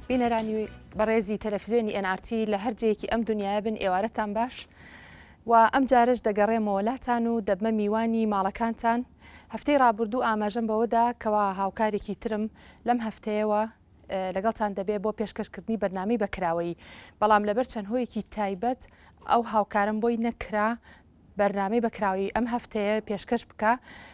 بینەرانی بەڕێزی تەلەڤیزیۆنی NRT لە هەرجەیەکی ئەم دنیای بن ئێوارەتان باش و ئەم جارش دەگەڕێمەوە لاتان و دەبمە میوانی ماڵەکانتان. هەفتەی ڕابردوو ئاماژەم بەوەدا کەوا هاوکارێکی ترم لەم هەفتەیەوە لەگەڵتان دەبێت بۆ پێشکەشکردنی بەرنامەی بەکراوەیی، بەڵام لەبەر چەند هۆیەکی تایبەت ئەو هاوکارم بۆی نەکرا بەرنامەی بەکراوی ئەم هەفتەیە پێشکەش بکە.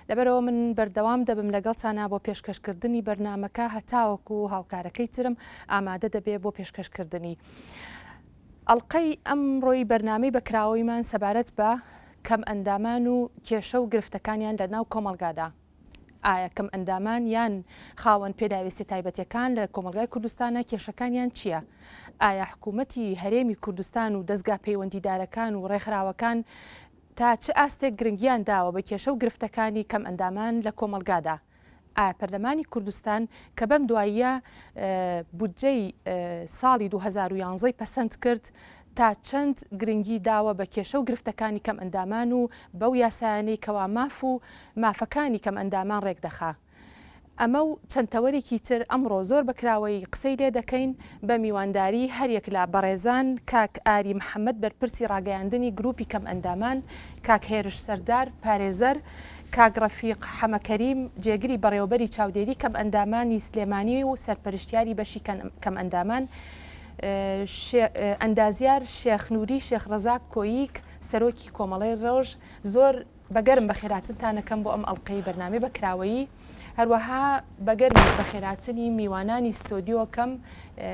لەبەرەوە من بەردەوام دەبم لەگەڵتانە بۆ پێشکەشکردنی بەرنامەکە هەتاوەکو هاوکارەکەی ترم ئامادە دەبێت بۆ پێشکەشکردنی. ئەڵلقەی ئەمڕۆی بەرنامەی بەکراوەیمان سەبارەت بە کەم ئەندامان و کێشە و گرفتەکانیان لە ناو کۆمەڵگادا. ئایا کەم ئەندامان یان خاوەن پێداویستی تایبەتەکان لە کۆمەلگای کوردستانە کێشەکانیان چییە؟ ئایا حکوومەتی هەرێمی کوردستان و دەستگا پەیوەندیدارەکان و ڕێکخراوەکان تا چه ئاستێک گرنگیان داوە بە کێشە و گرفتەکانی کەم ئەندامان لە کۆمەلگادا؟ ئایا پەرلەمانی کوردستان کە بەم دواییە بودجەی ساڵی 2011 پەسەند کرد تا چەند گرنگی داوە بە کێشە و گرفتەکانی کەم ئەندامان و بەو یاسایانەی کەوا ماف و مافەکانی کەم ئەندامان ڕێک دەخا. ئەمە و چەندتەوەرێکی تر ئەمڕۆ زۆر بەکراوەی قسەی لێ دەکەین بە میوانداری هەریەک لە بەڕێزان کاک ئاری محەممەد بەرپرسی ڕاگەیاندنی گروپی کەم ئەندامان، کاک هێرش سەردار پارێزەر، کاک ڕەفیق حەمەکەریم جێگری بەڕێوەبەری چاودێری کەم ئەندامانی سلێمانی و سەرپەرشتیاری بەشی کەم ئەندامان، ئەندازیار شێخ نووری شێخ ڕەزاق کۆییک سەرۆکی کۆمەڵەی ڕۆژ. زۆر بەگەرم بە خێراتنتانەکەم بۆ ئەم ئەڵلقەی بەرنامەی بەکراوەیی، هەروەها بەگەرمی بە خێراتنی میوانانی ستۆدیۆکەم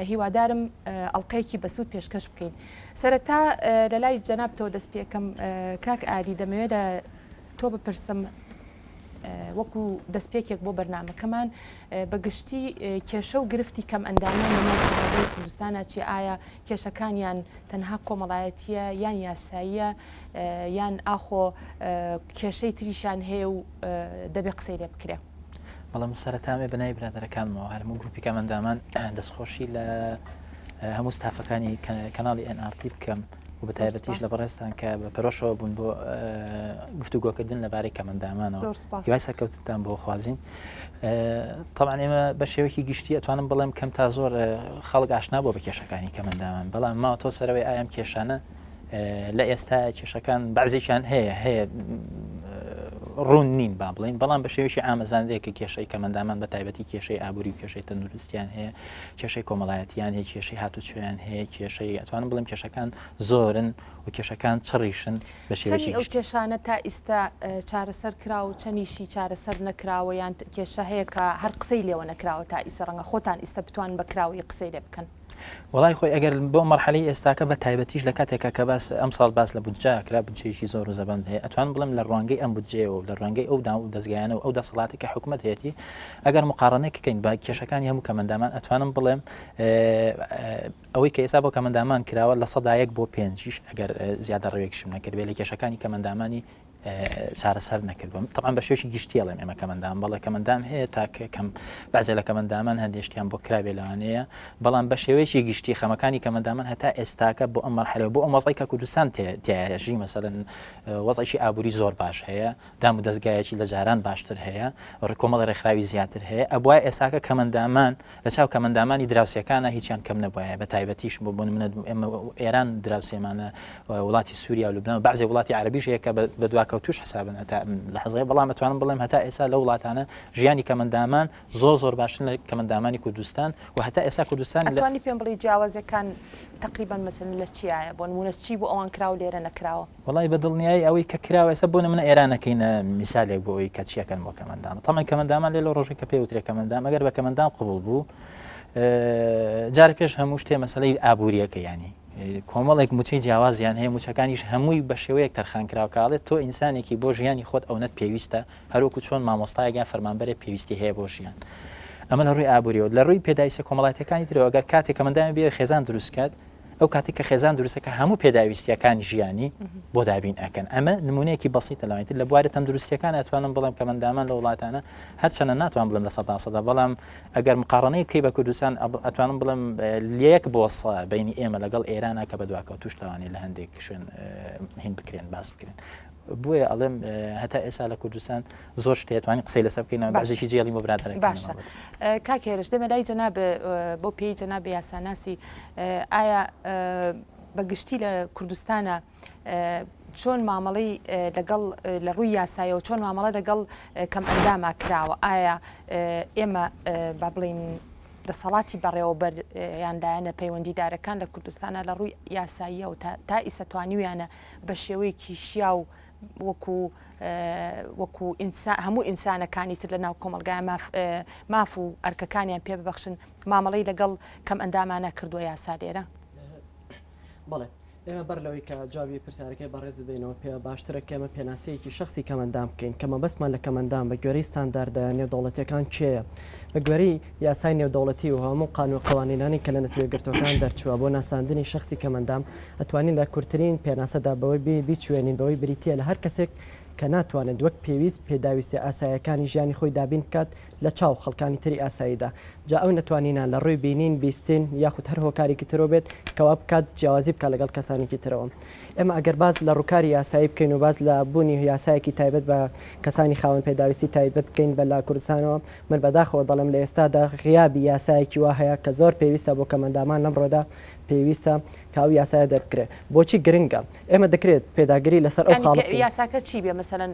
هیوادارم ئەڵلقەیەکی بەسوود پێشکەش بکەین. سەرەتا لە لای جەنابتەوە دەست پێکەم کاک ئاری دەمەوێت لە تۆ بپرسم وەکو دەستپێکێک بۆ بەرنامەکەمان بەگشتی کێشە و گرفتی کەم ئەندامان لە ناو کوردستانە چی؟ ئایا کێشەکانیان تەنها کۆمەڵایەتیە یان یاساییە یان ئاخۆ کێشەی تریشان هەیە و دەبێ قسەی لێ بکرێ؟ بەڵام سەرەتامێ بەنای برادەرەکانمەوە هەرموو گروپی کەم ئەندامان دەستخۆشی لە هەموو ستافەکانی کەناڵی NRT بکەم و بە تایبەتیش لە بەڕێستان کە بە پەرۆشەوە بوون بۆ گفتوگۆکردن لەبارەی کەم ئەندامانەوە دوای سەرکەوتتان بۆ خوازین. طبعاً ئێمە بە شێوەیەکی گشتی ئەتوانم بڵێم کەم تا زۆر خەڵک ئاشنا بۆ بە کێشەکانی کەم ئەندامان، بەڵام ماوە تۆ سەرەوەی ئایم کێشانە لە ئێستا کێشەکان بەعزێکیان هەیە ڕوون نین با بڵین، بەڵام بە شێوەیەکی ئامەزاندەیەکە کێشەی کەم ئەندامان بە تایبەتی کێشەی ئابووری و کێشەی تەندروستیان هەیە، کێشەی کۆمەڵایەتیان هەیە، کێشەی هاتوچۆیان هەیە، کێشەی ئەتوانم بڵێم کێشەکان زۆرن و کێشەکان چڕیشن بە شێوەیەکی ئەو کێشانە تا ئێستا چارەسەر کراوە و چەندیشی چارەسەر نەکراوە یان کێشە هەیە کە هەر قسەی لێوە نەکراوە تا ئیسە ڕەنگە خۆتان ئێستا بتوان بەکراوی قسەی لێ بکەن؟ وڵای خۆی ئەگەر بۆ مەرحەلەی ئێستاکە بە تایبەتیش لە کاتێکە کە باس ئەم ساڵ باس لە بودجەکرا بودجەیەکی زۆر و زەبەند هەیە، ئەتوان بڵێم لە ڕوانگەی ئەم بودجەیەوە لە ڕوانگەی ئەو دەستگایانە و ئەو دەسەڵاتی کە حکوومەت هەیەی ئەگەر مقارنەیەکەین بە کێشەکانی هەموو کەمەندامان ئەتوانم بڵێم ئەوەی کە ئێستا بۆ کەمەندامان کراوە لە 100 بۆ 5 ئەگەر زیادە ڕێوێکشم نەکردوێ لە کێشەکانی کەمەندامانی چارەسەر نەکردوم. طبعاً بە شێوەیەکی گشتی ئەڵێم ئێمە کەمەندام بەڵێ کەمەندام هەیە تاکە کەم بەعزێ لە کەمەندامان هەندێشتیان بۆ کراوێ لەوانەیە، بەڵام بە شێوەیەکی گشتی خەمەکانی کەمەندامان هەتا ئێستاکە بۆ ئەم مەرحەلەوە بۆ ئەم وەزعی کە کوردستان تێژی مەسەلەن وەزعی ئابووری زۆر باش هەیە، دام و دەستگایەکی لە جاران باشتر هەیە، کۆمەڵی ڕێکخراوی زیاتر هەیە، ئەبوای ئێستاکە کەمەندامان لە چاو کەمەندامانی دراوسەکانە هیچیان کەم نەبووە. بە تایبەتیش بۆ منە ئێمە ئێران دراوسێمانە وڵاتی سووریا و لوبنان بەعزێ وڵاتی عەرەبیش هەیە کە بە دواکەوتوش حسابن لە حەزای، بەڵام ئەتوانم بڵێم هەتا ئێستا لە وڵاتانە ژیانی کەمەندامان زۆر باشن لە کەمەندامانی کوردستان و هەتا ئێستا کوردستان ئەتوانی پێم بڵی جیاوازەکان تقریبا مەسەن لە چیایە بۆ نمونە چی بۆ ئەوان کراو لێرە نەکراوە؟ وڵای بە دڵنیایی ئەوەی کە کراوە ئێستا بۆ نمونە ئێرانەکەینە میسالێک بۆ ئەوەی کە چیەکەن بۆ کەمەندان. تەمەن کەمەندامان لێ لە ڕۆژێک کە پێوترێ کەمەندام ئەگەر بە کەمەندام قبول بوو جارە پێش هەموو شتێ مەسەلەی ئابووریەکە ینی کۆمەڵێک موچەی جیاوازیان هەیە، موچەکانیش هەمووی بە شێوەیەک تەرخان کراوکڵێت تۆ ئینسانێکی بۆ ژیانی خۆت ئەوەت پێویستە هەروکو چۆن مامۆستایەکان فەرمانبەرێ پێویستی هەیە بۆ ژیان. ئەمە لە ڕووی ئابووریەوە. لە ڕووی پێداویستە کۆمەڵاتیەکانی ترەوە ئەگەر کاتێک کەمەندامی بێ خێزان دروستکات، ئەو کاتی کە خێزان دروستەکە هەموو پێداویستیەکانی ژیانی بۆ دابین ئەکەن. ئەمە نمونەیەکی بەسیتە لەوانێت لە بوارە تەندروستیەکان ئەتوانم بڵێم کەمەندامان لە وڵاتانە هەرچەنە ناتوان بڵێم لە 100%، بەڵام ئەگەر مقارنەی کەی بە کوردستان ئەتوانم بڵێم لەیەک بۆ 100 بینی ئێمە لەگەڵ ئێرانە کە بە دواکەوتوش لەوانێت لە هەندێک شوێن هین بکرێن باس بکرێن. بۆیە ئەڵێم هەتا ئێستا لە کوردستان زۆر شتێتوانین قسەی لەسەر بکەین بەزێکی جێڵی بۆ برادەرێک باشە کاکێرش دەمە لای جەناب بۆ پێی جەناب یاساناسی ئایا بەگشتی لە کوردستانە چۆن مامەڵی لەگەڵ لە ڕووی یاسایەوە چۆن مامەڵە لەگەڵ کەم ئەنداما کراوە ئایا ئێمە با بڵین دەسەڵاتی بەڕێوەبەر یاندایانە پەیوەندیدارەکان لە کوردستانە لە ڕووی یاساییە و تا ئیسەتوانیویانە بە شێوەیەکی شیا و وەکو هەموو ئینسانەکانی تر لە ناو کۆمەلگای ماف و ئەرکەکانیان پێ ببەخشن مامەڵەی لەگەڵ کەم ئەندامانە کردووە یاسا لێرە؟ بەڵێ ئێمە بەر لەوەی کە جوابی پرسیارەکەی بەڕێز بینەوە پێ باشترە کێمە پێناسەیەکی شخصی کەمەندام بکەین کەمە بەسمان لە کەمەندام بە گوێرەی ستانداردە نێودەوڵەتیەکان کێیە بە گوێرەی یاسای نێودەوڵەتی و هەموو قانون قوانینانی کە لە نەتوێگرتوەکان دەرچووە بۆ ناساندنی شخصی کەمەندام ئەتوانین لە کورتترین پێناسەدا بەوەی بیچوێنین بەوەی بریتە لە هەر کەسێک کە ناتوانێت وەک پێویست پێداویستی ئاسایەکانی ژیانی خۆی دابین بکات لە چاو خەڵکانی تری ئاساییدا جا ئەو نەتوانینان لە ڕووی بینین بیستین یاخود هەر هۆکارێکی ترۆ بێت کەوا بکات جیاوازی بکات لەگەڵ کەسانێکی ترەوە ئێمە ئەگەر باز لە ڕووکاری یاسایی بکەین و باز لە بوونی یاسایەکی تایبەت بە کەسانی خاوەن پێداویستی تایبەت بکەین بە لا کوردستانەوە من بەداخەوە دەڵم لە ئێستادا غیابی یاسایەکی وا هەیە کە زۆر پێویستە بۆ کەمەندامان لەمڕۆدا پێویستە کاوی یاسایە دەبکرێت بۆچی گرنگە ئێمە دەکرێت پێداگیری لەسەر ئەو خاڵ یاساکە چی بێ مەسەلەن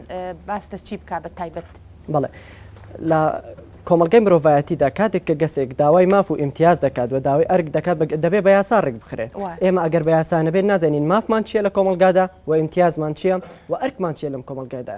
باستە چی بکە بە تایبەت بەڵێ لە کۆمەلگەی مرۆڤایەتیدا کاتێک کە گەسێک داوای ماف و ئیمتیاز دەکات و داوای ئەرگ دەکات دەبێت بە یاسا ڕێک بخرێت ئێمە ئەگەر بە یاسانە بێت نازانین مافمان چیە لە کۆمەلگادا و ئیمتیازمان چییە و ئەرکمان چیە لەم کۆمەلگایدا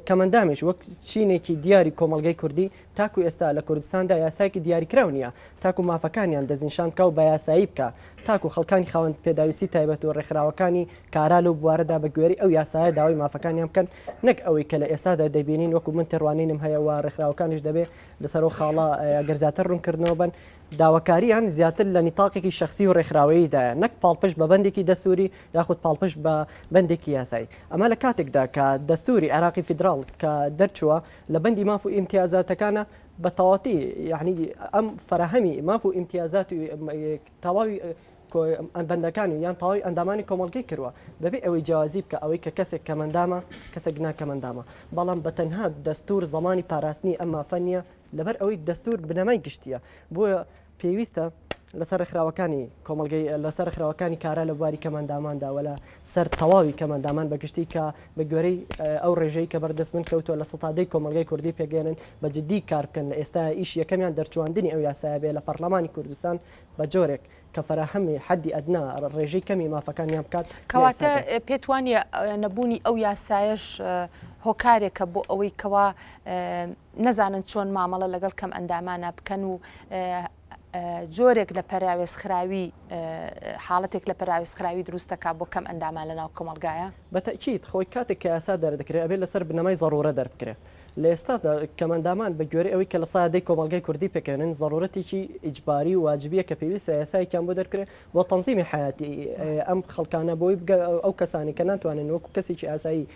کەمەندامیش وەک چینێکی دیاری کۆمەلگەی کوردی تاکو ئێستا لە کوردستاندا یاسایکی دیاریکراو نییە تاکو مافەکانیان دەزیشان کە و بە یاسایی بکە تاکو خەڵکانی خاوەن پێداویستی تایبەت و ڕێکخراوەکانی کارا لەو بوارەدا بە گوێری ئەو یاسایە داوای مافەکانیان بکەن نەک ئەوەی کە لە ئێستادا دەبینین وەکو من تێڕوانینم هەیە و ڕێکخراوەکانیش دەبێت لەسەرەوە خاڵە گەرزاتر ڕوونکردنەوە بن داواکاریان زیاتر لە نیتاقێکی شخصی و ڕێکخراوەییدایە نەک پاڵپش بە بەندێکی دەستوری یاخود پاڵپش بە بەندێکی یاسایی ئەمە لە کاتێکدا کە دەستوری عێراقی فیدراڵ کە دەرچووە لە بەندی ماف و ئیمتیازاتەکانە بە تەواتی یعنی ئەم فراهەمی ماف و ئیمتیازات و تەواوی بەندەکان و یان تەواوی ئەندامانی کۆمەڵگەی کردووە بەبێ ئەوەی جیاوازی بکە ئەوەی کە کەسێک کەمەندامە کەسێک ناکەمەندامە بەڵام بە تەنها دەستور زمانی پاراستنی ئەم مافە نییە لەبەر ئەوەی دەستور بنەمای گشتیە بۆیە پێویستە لەسەر ڕێکخراوەکانی کۆمەلگەی لەسەر ڕێکخراوەکانی کارا لە بواری کەمەنداماندا وە لە سەر تەواوی کەمەندامان بەگشتی کە بە گوێرەی ئەو ڕێژەی کە بەردەست من کەوتووە لە سەتادەی کۆمەلگەی کوردی پێگەێنن بە جددی کار بکەن لە ئێستا ئیش یەکەمیان دەرچوانندنی ئەو یاسایە بێ لە پەرلەمانی کوردستان بە جۆرێک کە فراهەمی حەدی ئەدنا ڕێژەی کەمی مافەکانیان بکات کەواتە پێت وانە نەبوونی ئەو یاسایش هۆکارێکە بۆ ئەوەی کەوا نەزانن چۆن مامەڵە لەگەڵ کەم ئەندامانە بکەن و جۆرێک لە پەراوێزخراوی حاڵەتێک لە پەراوێزخراوی دروستەکە بۆ کەم ئەندامان لە ناو کۆمەلگایە بەتەکیید خۆی کاتێک کە یاسا دەردەکرێت ئەبێت لەسەر بنەمای زەڕورە دەربکرێت لە ئێستادا کەمەندامان بە گوێرەی ئەوەی کە لە سادەی کۆمەلگای کوردی پێکەێنن زەڕورەتێکی ئیجباری و واجبیە کە پێویستە یاسایەکیان بۆ دەرکرێت بۆ تەنزیمی حیاتی ئەم خەڵکانە بۆی ئەو کەسانی کە ناتوانن وەکو کەسێکی ئاسایی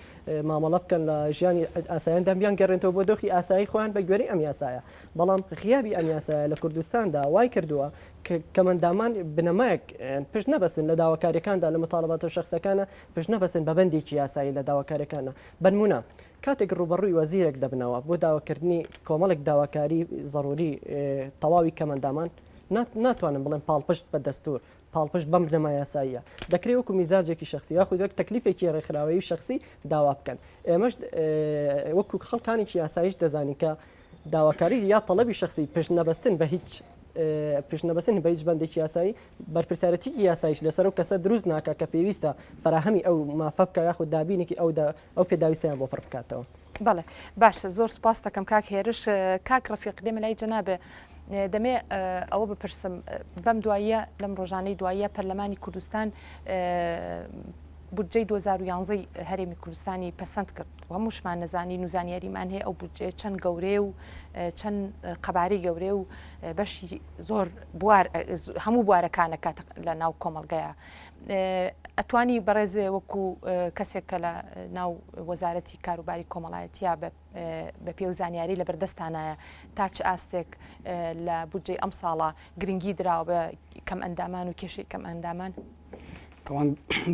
مامەڵە بکەن لە ژیانی ئاساییاندا بیان گەڕێنەوە بۆ دۆخی ئاسایی خۆیان بە گوێرەی ئەم یاسایە بەڵام غیابی ئەم یاسایە لە کوردستاندا وای کردووە کە کەمەندامان بنەمایەک پشت نەبەستن لە داواکاریەکاندا لە متاڵباتە شخصەکانە پشت نەبەستن بە بەندێکی یاسایی لە داواکاریەکانە بنمونە کاتێک ڕوبەڕووی وەزیرێک دەبنەوە بۆ داواکردنی کۆمەڵێک داواکاری ضروری تەواوی کەمەندامان ناتوانم بڵێن پاڵپشت بە دەستور پاڵپشت بەم بنەما یاساییە دەکرێت وەکو میزاجێکی شخصی یاخود وەک تەکلیفێکی ڕێکخراوەیی شخصی داوا بکەن ئێمەش وەکو خەڵکانێکی یاساییش دەزانین کە داواکاری یا تەڵەبی شخصی پشت نەبەستن بە هیچ پێشنەبەستن بە هیچ بەندێکی یاسایی بەرپرسیارەتێکی یاسایش لەسەر و کەسە دروست ناکە کە پێویستە فراهەمی ئەو مافە بکە یاخود دابینێکی ئەو پێداویستیان بۆ پڕ بکاتەوە. بەڵێ باشە زۆر سپاس دەکەم کاک هێرش کاک ڕەفیق دێمە لای جەنابێ دەمێ ئەوە بپرسم بەم دواییە لەم ڕۆژانەی دواییە پەرلەمانی کوردستان بودجەی 2011 هەرێمی کوردستانی پەسەند کرد و هەمووشمان نەزانی نوزانیاریمان هەیە ئەو بودجێ چەند گەورێ و چەند قەبارەی گەورێ و بەشی زۆر هەموو بوارەکانە لە ناو کۆمەلگەیە ئەتوانی بەڕێزێ وەکو کەسێکە لە ناو وەزارەتی کاروباری کۆمەڵایەتیە بە پێ و زانیاری لە بەردەستانایە تا چ ئاستێک لە بودجەی ئەم ساڵە گرنگی دراوە بە کەم ئەندامان و کێشەی کەم ئەندامان طبعا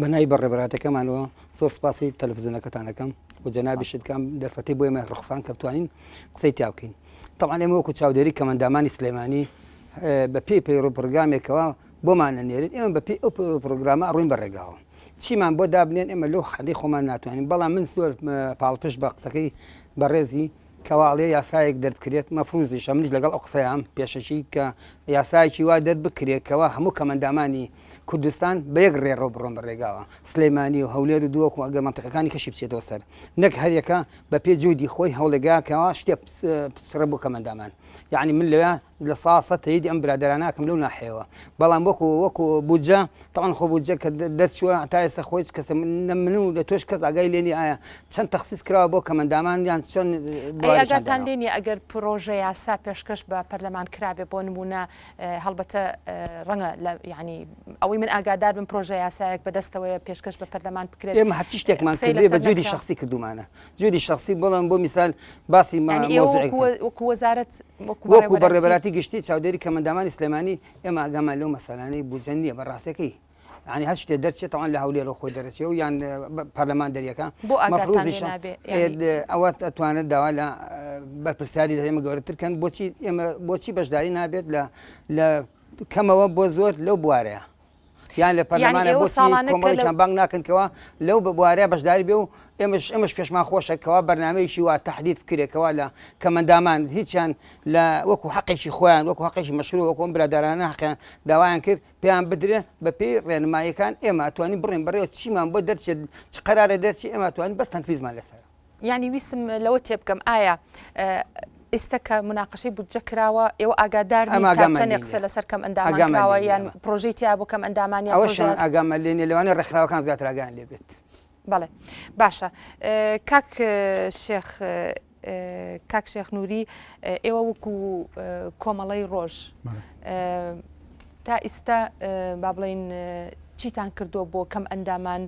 بنای بەڕێبەراتەکەمانەوە زۆر سپاسی تەلەڤیزیۆنەکەتانەکەم و جەنابی شتکام دەرفەتی بۆ ئێمە ڕخسان کە بتوانین قسەی تیا بکەین. طبعا ئێمە وەکو چاودێری کەمەندامانی سلێمانی بە پێی پەیڕۆ پرۆگرامێکەوە بۆمان نەنێرن ئێمە بە پێی ئەو پرۆگرامە ئەڕوین بەڕێگاوە چیمان بۆ دابنێن ئێمە لەو حەدەی خۆمان ناتوانین بەڵام من زۆر پاڵپش بە قسەکەی بەڕێزی کەواڵێ یاسایەک دەربکرێت مەفروزیشە منیش لەگەڵ ئەو قسەیان پێشەشی کە یاسایەکی وا دەربکرێتەوە هەموو کەمەندامانی کوردستان بە یەک ڕێڕۆ بڕۆن بەڕێگاوە سلەیمانی و هەولێر و دووەکو ئەگەر منتەقەکانی کەشی بچێتەوە سەر نەک هەرێکە بە پێ جوودی خۆی هەوڵێگاکەوە شتێ پسرە بۆ کەمەندامان یعنی من لەوێ لە ساسە تەیدی ئەم برادراناکەم لەو ناحەیەوە بەڵام وەکو بودجە تەوان خۆ بودجە کە دەرچووە تا ئێستا خۆی کەس من و لە تۆش کەس ئاگای لێنی ئایا چەند تەخسیس کراوە بۆ کەمەندامان یان چەند ئاگاتان لێنی ئەگەر پرۆژە یاسا پێشکەش بە پەرلەمان کرابێ بۆ نمونە هەڵبەتە ڕەنگە ینی ئەوەی من ئاگادار بم پرۆژە یاسایەک بەدەستەوەی پێشکەش بە پەرلەمان بکرێت ئێمە هەچی شتێکمان کردێ بە جۆری شخصی کردومانە جۆری شخصی بڵم بۆ میسال باسی وەکو وەزارەت وەکو بەڕێبەراتی گشتی چاودێری کەمەندامانی سلێمانی ئێمە ئاگامان لەو مەسەلانەی بودجە نییە بەڕاستەکەی يعني هەر شتێ دەرچێت تاوان لە هەولێر خۆی دەرەچێ و یان پەرلەمان دەریەکە مەفروزیش ئەوە ئەتوانێت داوا لە بەرپرسیاری ئێمە گەورەترکەن بۆچی بەشداری نابێت لە کەمەوە بۆ زۆر لەو بوارەیە یان لە پەرلەمانە بۆچی کۆمەڵێکیان بانگ ناکەنکەوە لەو بوارەیە بەشداری بێ و ئێمەش پێشمان خۆشەکەەوە بەرنامەیەکی وا تهدید بکرێتەوە لە کەمەندامان هیچیان لە وەکو حەقێکی خۆیان وەکو حەقێکی مەشروع وەکو ئەم برادرانە حەقیان داوایان کرد پێیان بدرێ بە پێی ڕێنماییەکان ئێمە ئەتوانین بڕێن بەڕێوە چیمان بۆ دەرچێت چ قەرارە دەرچی ئێمە ئەتوانین بەس تەنفیزمان لەسەر یعنی ویستم لەوە تێ بکەم ئایا ئێستا کە مناقەشەی بودجە کراوە ئێوە ئاگادار چەندێک قسە لەسەر کەم ئەندامان کراوە یان پرۆژەی تیا بۆ کەم ئەندامانی ئەوەشان ئاگامە لێنێ لەوانە ڕێکخراوەکان زیاتر ئاگایان لێ بێت بەڵێ باشە کاک شێخ نووری ئێوە وەکو کۆمەڵەی ڕۆژ تا ئێستا با بڵێن چیتان کردووە بۆ کەم ئەندامان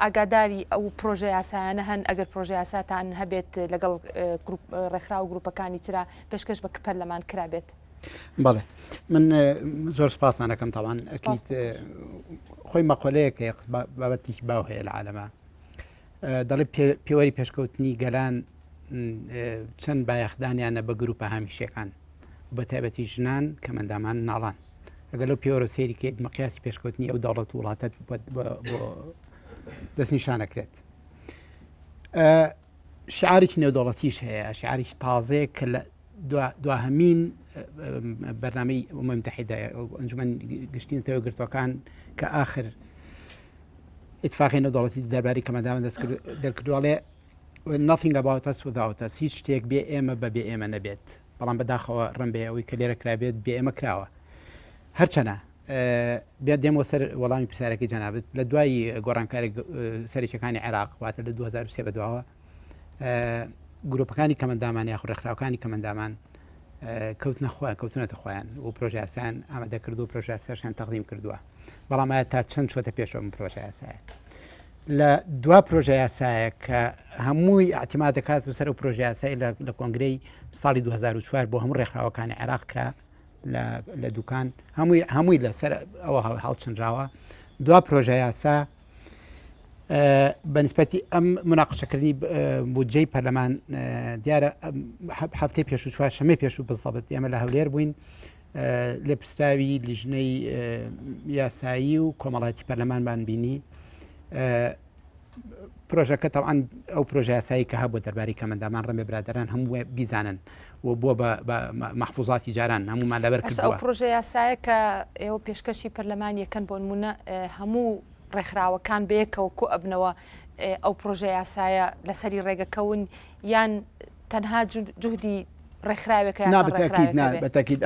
ئاگاداری ئەو پرۆژە یاسایانە هەن ئەگەر پرۆژە یاساتان هەبێت لەگەڵ ڕێکخرا و گروپەکانی ترا پێشکەش بە پەرلەمان کرابێت بەڵێ من زۆر سپاسانەکەم تاوان ئەکیت خۆی مەقۆلەیەکە بابەتێکی باو هەیە لە عالەمە دەڵێ پێوەری پێشکەوتنی گەلان چەند بایەخدانیانە بە گروپە هامیشەکان بە تایبەتی ژنان کەمەندامان ناڵان ئەگەر لەو پێوەرە سێریکێت مەقیاسی پێشکەوتنی ئەو دەوڵەت وڵاتەت بۆ دەستنیشانەکرێت شعارێکی نێودەوڵەتیش هەیە شعارێکی تازەیە کە لە دواهەمین بەرنامەی ئومەم متحیدە ئەنجومەن گشتینەوە گرتوەکان کە ئاخر ئیتفاقی نێودەوڵەتی دەربارەی کەمەندامان دەرکردووەڵێ nothing about us without us هیچ شتێک بێ ئێمە بە بێ ئێمە نەبێت بەڵام بەداخەوە ڕم بێ ئەوەی کە لێرە کرابێت بێ ئێمە کراوە هەرچەنە بیا دێمەوە سەر وەڵامی پرسیارەکەی جەنابەت لە دوای گۆڕانکاری سەرچەکانی عێراق واتە لە 2023 بەدواوە گروپەکانی کەمەندامان یاخو ڕێکخراوەکانی کەمەندامان کەوتونەتە خۆیان و پرۆژیاسیان ئامادە کردو و پرۆژیاسیان تەقدیم کردووە بەڵام ئایا تا چەند چۆتە پێشەوە پرۆژیاسایە لە دوا پرۆژیاسایە کە هەمووی ئاعتیماد دەکات و سەر و پرۆژیاسایی لە کۆنگرەی ساڵی 2004 بۆ هەموو ڕێکخراوەکانی عێراق کرا لە دوکان هەمووی لەسەر ئەوە هەڵچنراوە دوا پرۆژەیاسا بەنسبەتی ئەم مناقشەکردنی بودجەی پەرلەمان دیارە هەفتەی پێش و چوار شەمەی پێش و بەزەبەت ئێمە لە هەولێر بووین لێ پرسراوی لیژنەی یاسایی و کۆمەڵاتی پەرلەمانمان بینی پرۆژەکە تاوان ئەو پرۆژە یاسایی کە هەبوو دەربارەی کەمەندامان ڕەمێ برادەران هەموو بیزانن و بووە بە مەحفوظاتی جاران هەمومان لەبەر کردووە ئەو پرۆژە یاسایە کە ئێوە پێشکەشی پەرلەمان یەکەن بۆ نمونە هەموو ڕێکخراوەکان بەیەکەوە کو ئەبنەوە ئەو پرۆژە یاسایە لەسەری ڕێگەکەون یان تەنها جوهدی ڕێکخراوێکە بەتەکیید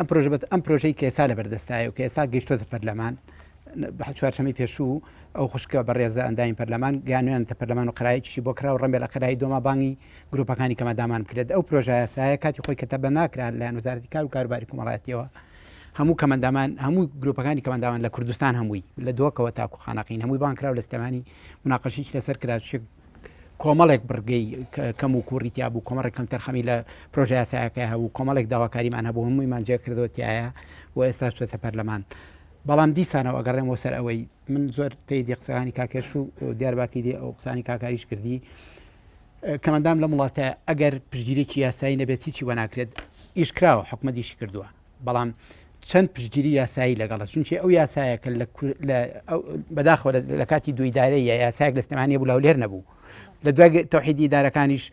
ئەم پرۆژەی کە ئێستا لە بەردەستایە و کە ئێستا گەیشتۆتە پەرلەمان چوارشەمەی پێشوو ئەو خوشکە بە ڕێزە ئەندامی پەرلەمان گیانوێنتە پەرلەمان و قەرایەکی بۆ کرا و ڕەمێ لە قەرایی دۆما بانگی گروپەکانی کەمەندامان کرێت ئەو پرۆژە یاسایە کاتی خۆی کە تەبە ناکران لایەن وەزارەتی کار و کاروباری کۆمەڵایەتیەوە هەموو کەمەندامان هەموو گروپەکانی کەمەندامان لە کوردستان هەمووی لە دۆکەوە تاکو خانەقین هەمووی بانکرا و لە سلێمانی مناقەشیش لەسەر کرا کۆمەڵێک بڕگەی کەم و کوڕیتیا بوو کۆمەڕێکم تەرخەمی لە پرۆژە یاسایەکە هەبوو کۆمەڵێک داواکاریمان هەبوو هەموویمان جێ کردوتیایە و ئێستا چۆتە پەرلەمان بەڵام دیسانەوە ئەگەڕێمەوە سەر ئەوەی من زۆر تێدی قسەکانی کاکێش و دیارباکی دی ئەو قسانی کاکاریش کردی کەمەندام لە وڵاتە ئەگەر پشتگیریی یاسایی نەبێت هیچی وەناکرێت ئیشکراوە حکومەتیشی کردووە بەڵام چەند پشتگیری یاسایی لەگەڵە چونچی ئەو یاسایەکە بەداخەوە لە کاتی دویدارەیە یاسایەک لە سلێمانی بوو لەولێر نەبوو لە دوای تەوحیدی ئیدارەکانیش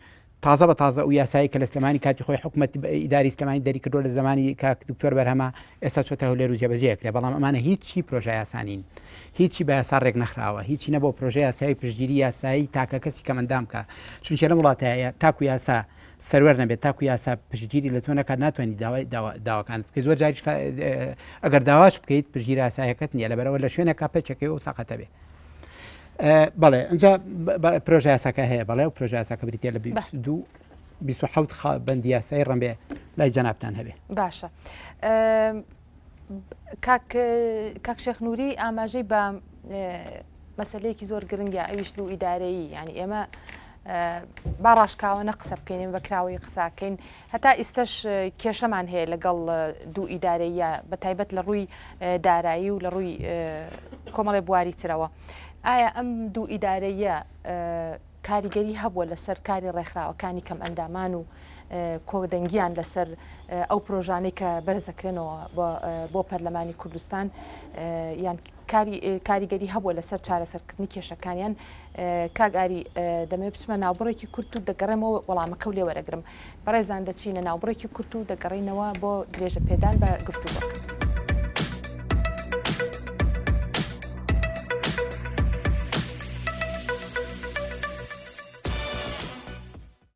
تازە بە تازە ئەو یاسایی کە لە سلێمانی کاتی خۆی حکومەت ئیداری سلێمانی دەری کردو لە زمانی کاک دکتۆر بەرهەمە ئێستا چۆتە هەولێر و جێبەجێکرێ بەڵام ئەمانە هیچی پرۆژە یاسانین هیچی بە یاسا ڕێک نەخراوە هیچی نەبوو پرۆژە یاسایی پشتگیری یاسایی تاکە کەسی کەمەندام کە چونکە لە وڵاتەیە تاکو یاسا سەروەر نەبێت تاکو یاسا پشتگیری لە تۆ نەکات ناتوانانی داواکانت بکەیت زۆر جاریش ئەگەر داواش بکەیت پشتگیری یاسایەکەت نییە لەبەرەوە لە شوێنێکا پێچەکەی و ساقەتە بێ بەڵێ ئەنجا پرۆژە یاساکە هەیە بەڵێ و پرۆژە یاساکە بریتە لە 27 بەندی یاسایی ڕەنبێ لای جەنابتان هەبێ باشە کاک شێخ نووری ئاماژەی بە مەسلەیەکی زۆر گرنگە ئەویش لو ئیدارەیی ینی ئێمە با ڕاشکاوە قسە بکەین بەکراوی قساکەین هەتا ئیستش کێشەمان هەیە لەگەڵ دوو ئیدارەیە بە تایبەت لە ڕووی دارایی و لە ڕووی کۆمەڵی بواری ترەوە ئایا ئەم دوو ئیدارەیە کاریگەری هەبووە لەسەر کاری ڕێکخراوەکانی کەم ئەندامان و کۆدەنگیان لەسەر ئەو پرۆژانەی کە بەرزەکرێنەوە بۆ پەرلەمانی کوردستان یان کاریگەری هەبووە لەسەر چارەسەرکردنی کێشەکانیان کاگاری دەمێ بچمە ناوبڕێکی کورت و دەگەڕێمەوە وەڵامەکە و لێ وەرەگرم بەڕێزان دەچینە ناوبڕێکی کورت و دەگەڕینەوە بۆ درێژە پێدان بە گفتوگۆ.